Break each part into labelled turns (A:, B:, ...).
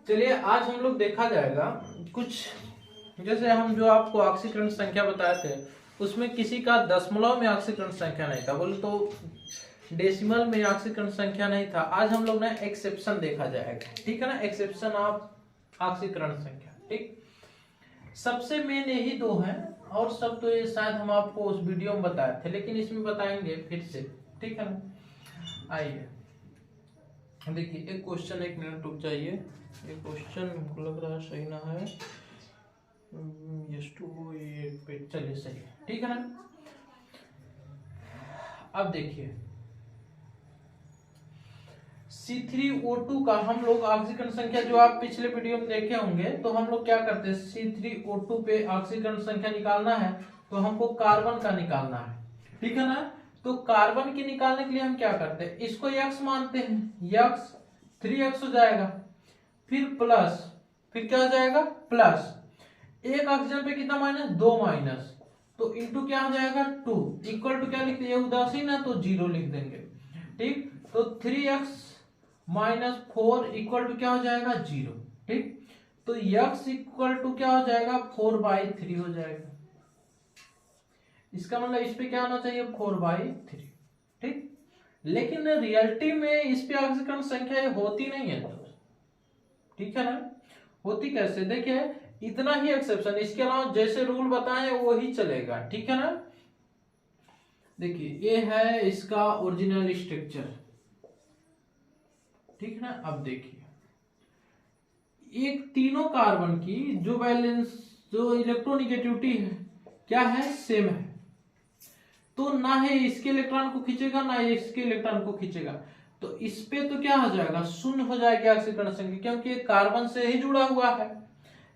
A: चलिए आज हम लोग देखा जाएगा कुछ, जैसे हम जो आपको ऑक्सीकरण संख्या बताए थे उसमें किसी का दशमलव में ऑक्सीकरण संख्या नहीं था, बोले तो डेसिमल में ऑक्सीकरण संख्या नहीं था। आज हम लोग ना एक्सेप्शन देखा जाएगा, ठीक है ना, एक्सेप्शन ऑफ ऑक्सीकरण संख्या। ठीक, सबसे मेन यही दो हैं और सब तो ये शायद हम आपको उस वीडियो में बताए थे, लेकिन इसमें बताएंगे फिर से, ठीक है ना। आइए देखिए, एक क्वेश्चन, एक मिनट रुक जाइए, ये क्वेश्चन हमको लग रहा है सही ना है। यस टू पे चलिए सही है, ठीक है ना। अब देखिए C3O2 का हम लोग ऑक्सीकरण संख्या जो आप पिछले वीडियो में देखे होंगे, तो हम लोग क्या करते हैं, C3O2 पे ऑक्सीकरण संख्या निकालना है तो हमको कार्बन का निकालना है, ठीक है ना। तो कार्बन की निकालने के लिए हम क्या करते हैं, इसको x मानते हैं, x 3x हो जाएगा, फिर प्लस, फिर क्या हो जाएगा प्लस, एक ऑक्सीजन पे कितना माइनस, 2 माइनस, तो इंटू क्या हो जाएगा 2, इक्वल टू क्या लिखते हैं, उदासीन है तो 0 लिख देंगे। ठीक, तो 3x माइनस 4 इक्वल टू क्या हो जाएगा 0। ठीक, तो x इक्वल टू क्या हो जाएगा 4/3 हो जाएगा। इसका मतलब इस पे क्या होना चाहिए 4/3। ठीक, लेकिन रियलिटी में इस पे ऑक्सीकरण संख्या होती नहीं है दोस्त, ठीक है ना। होती कैसे, देखिए इतना ही एक्सेप्शन, इसके अलावा जैसे रूल बताए वो ही चलेगा, ठीक है ना। देखिए ये है इसका ओरिजिनल स्ट्रक्चर, ठीक है ना। अब देखिए एक तीनों कार्बन की जो बैलेंस, जो इलेक्ट्रोनिगेटिविटी है क्या है, सेम है, तो ना है इसके इलेक्ट्रॉन को खींचेगा ना इसके इलेक्ट्रॉन को खींचेगा, तो इस पे तो क्या हो जाएगा, शून्य हो जाएगा ऑक्सीकरण संख्या, क्योंकि ये कार्बन से ही जुड़ा हुआ है।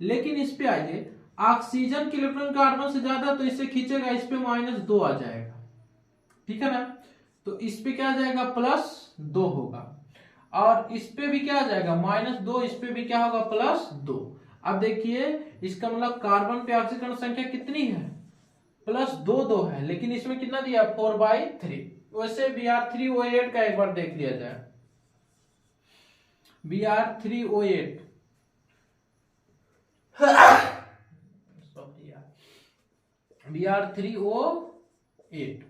A: लेकिन इस पे आइए, ऑक्सीजन के इलेक्ट्रॉन कार्बन से ज्यादा तो इसे खींचेगा, इस पे -2 आ जाएगा, ठीक है ना। तो इस पे क्या आ जाएगा +2 होगा, और इस पे भी क्या आ जाएगा -2, इस पे भी क्या होगा +2। अब देखिए इसका मतलब कार्बन पे ऑक्सीकरण संख्या कितनी है, +2 है, लेकिन इसमें कितना दिया 4/3। वैसे Br3O8 का एक बार देख लिया जाए, Br3O8 Br3O8,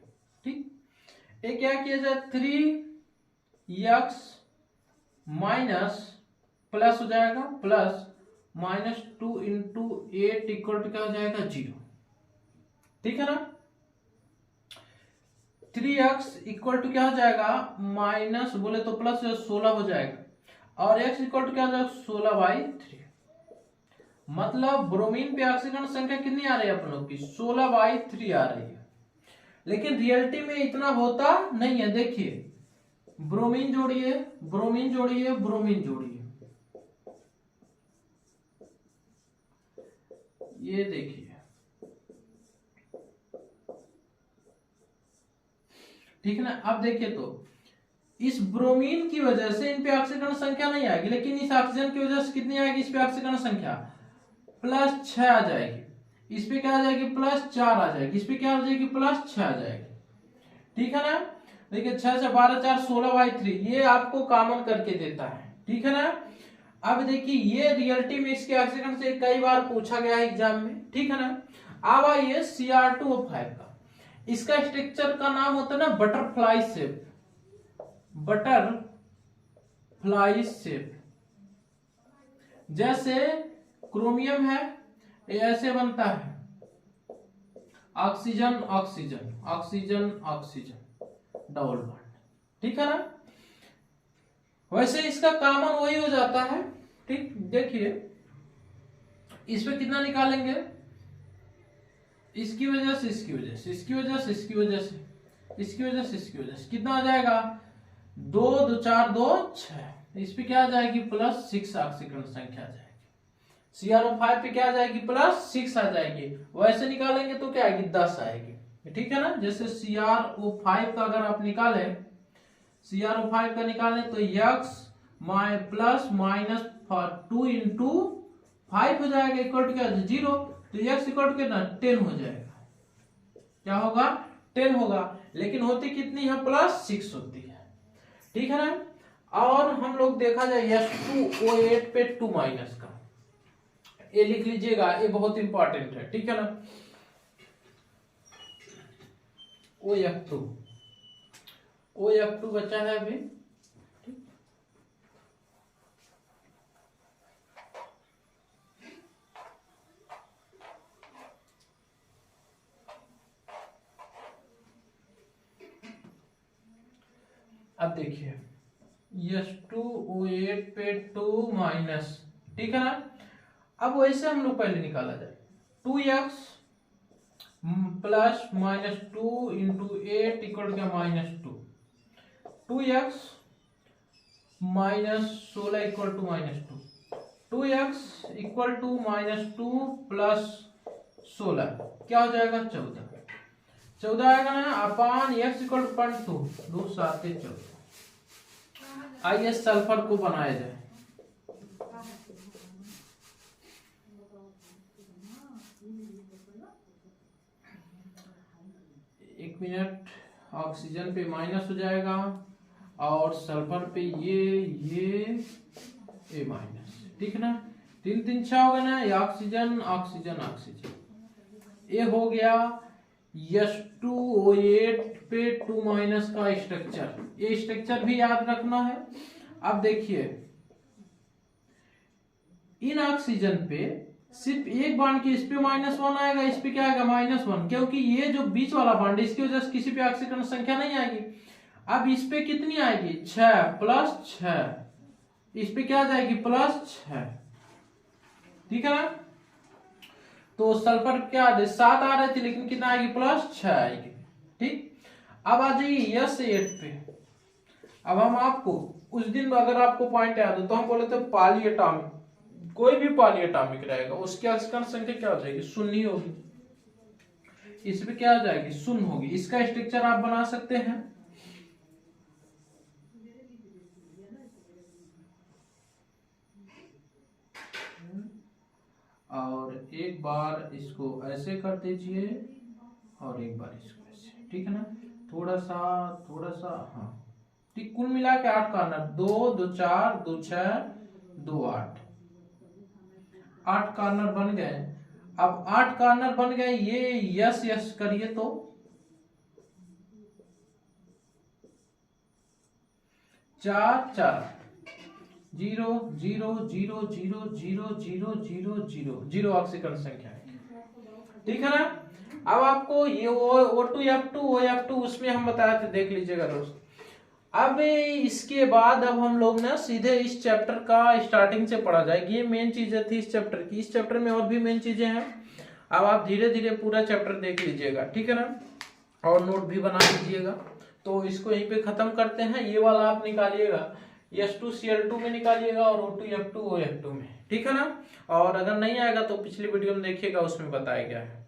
A: ठीक, ये क्या किया जाए 3x माइनस प्लस हो जाएगा, प्लस -2 × 8 इक्वल टू क्या हो जाएगा 0, ठीक है ना। 3x इक्वल टू क्या हो जाएगा माइनस, बोले तो प्लस 16 हो जाएगा, और x इक्वल टू क्या हो जाएगा 16/3। मतलब ब्रोमीन पे ऑक्सीकरण संख्या कितनी आ रही है अपन लोग की 16/3 आ रही है, लेकिन रियलिटी में इतना होता नहीं है। देखिए ब्रोमीन जोड़िए, ब्रोमीन जोड़िए, ब्रोमीन जोड़िए, ये देखिए, ठीक है ना। अब देखिए तो इस ब्रोमीन की वजह से इन पे ऑक्सीकरण संख्या नहीं आएगी, लेकिन इस ऑक्सीजन की वजह से कितनी आएगी, इस पे ऑक्सीकरण संख्या +6 आ जाएगी, इस पे क्या आ जाएगी +4 आ जाएगी, इस पे क्या आ जाएगी +6 आ जाएगी, ठीक है ना। देखिए 6 से 12 4 16/3 ये आपको कॉमन करके देता है, ठीक है ना। अब देखिए ये रियलिटी में इसके ऑक्सीकरण से कई बार पूछा गया है एग्जाम में, ठीक है ना। अब आइए Cr2O5 का, इसका स्ट्रक्चर का नाम होता है ना बटरफ्लाई शेप, बटरफ्लाई शेप। जैसे क्रोमियम है ये ऐसे बनता है, oxygen oxygen oxygen oxygen double bond, ठीक है ना। वैसे इसका कॉमन वही हो जाता है, ठीक। देखिए इस पे कितना निकालेंगे, इसकी वजह से इसकी वजह से इसकी वजह से इसकी वजह से इसकी वजह से इसकी वजह से कितना आ जाएगा 2 2 4 2 6, इस पे क्या आ जाएगी +6 ऑक्सीकरण संख्या आ जाएगी। CrO5 पे क्या आ जाएगी +6 आ जाएगी, वैसे निकालेंगे तो क्या आएगी 10 आएगी, ठीक है ना। जैसे CrO5 का अगर आप निकालें, CrO5 का निकालें तो x प्लस -2 × 5 हो जाएगा, इक्वल टू क्या 0, तो x इक्वल टू कितना 10 हो जाएगा, क्या होगा 10 होगा, लेकिन होती कितनी है +6 होती है, ठीक है ना। और हम लोग देखा जाए H2O8 पे 2 माइनस का, ये लिख लीजिएगा, ये बहुत इंपॉर्टेंट है, ठीक है ना। OF2 बचा है अभी, अब देखिए H2O8 पे 2 माइनस, ठीक है ना। अब वैसे हम लोग पहले निकाला जाए, 2x plus minus 2 into 8 equal क्या -2, 2x minus 16 equal to -2, 2x equal to -2 plus 16 क्या हो जाएगा 14 आएगा ना, अपान x इक्वल टू 2 7 14। आइए सल्फर को बनाया जाए, एक मिनट, ऑक्सीजन पे माइनस हो जाएगा और सल्फर पे ये माइनस, ठीक है ना। 3 3 6 हो गया ना, ये ऑक्सीजन ऑक्सीजन ऑक्सीजन, ये हो गया H2O8 पे 2 माइनस का स्ट्रक्चर। ये स्ट्रक्चर भी याद रखना है। अब देखिए इन ऑक्सीजन पे सिर्फ एक बॉन्ड के, इस पे -1 आएगा, इस पे क्या आएगा -1, क्योंकि ये जो बीच वाला बॉन्ड है इसकी वजह से किसी पे ऑक्सीजन संख्या नहीं आएगी। अब इस पे कितनी आएगी 6 प्लस 6, इस पे क्या जाएगी +6, ठीक है ना। तो सल्फर क्या 7 आ रहे थे, लेकिन कितना आएगी +6 आएगी, ठीक। अब आ जाइए S8 पे। अब हम आपको उस दिन अगर आपको पॉइंट याद हो तो हम बोले थे पॉलीएटॉमिक, कोई भी पॉलीएटॉमिक रहेगा उसकी ऑक्सीजन संख्या क्या हो जाएगी 0 होगी, इस पे क्या आ जाएगी 0 होगी। इसका स्ट्रक्चर आप बना सकते हैं, और एक बार इसको ऐसे कर दीजिए और एक बार इसको ऐसे, ठीक है ना। थोड़ा सा हाँ, ठीक। कुल मिला के 8 कॉर्नर, 2 2 4 2 6 2 8, 8 कॉर्नर बन गए। अब 8 कॉर्नर बन गए, ये यस यस करिए तो 4 4 0 0 0 0 0 0 0 0 0 ऑक्सीजन संख्या है, ठीक है ना। अब आपको ये O2F2 OF2 उसमें हम बताए थे, देख लीजिएगा दोस्त। अब इसके बाद अब हम लोग ना सीधे इस चैप्टर का स्टार्टिंग से पढ़ा जाएगी। ये मेन चीजें थी इस चैप्टर की, इस चैप्टर में और भी मेन चीजें हैं। अब आप धीरे धीरे पूरा चैप्टर देख लीजिएगा, ठीक है ना, और नोट भी बना लीजिएगा। तो इसको यहीं पे खत्म करते हैं। ये वाला आप निकालिएगा H2Cl2 में निकालिएगा और O2F2 OF2 में, ठीक है ना। और अगर नहीं आएगा तो पिछली वीडियो में देखिएगा, उसमें बताया गया है।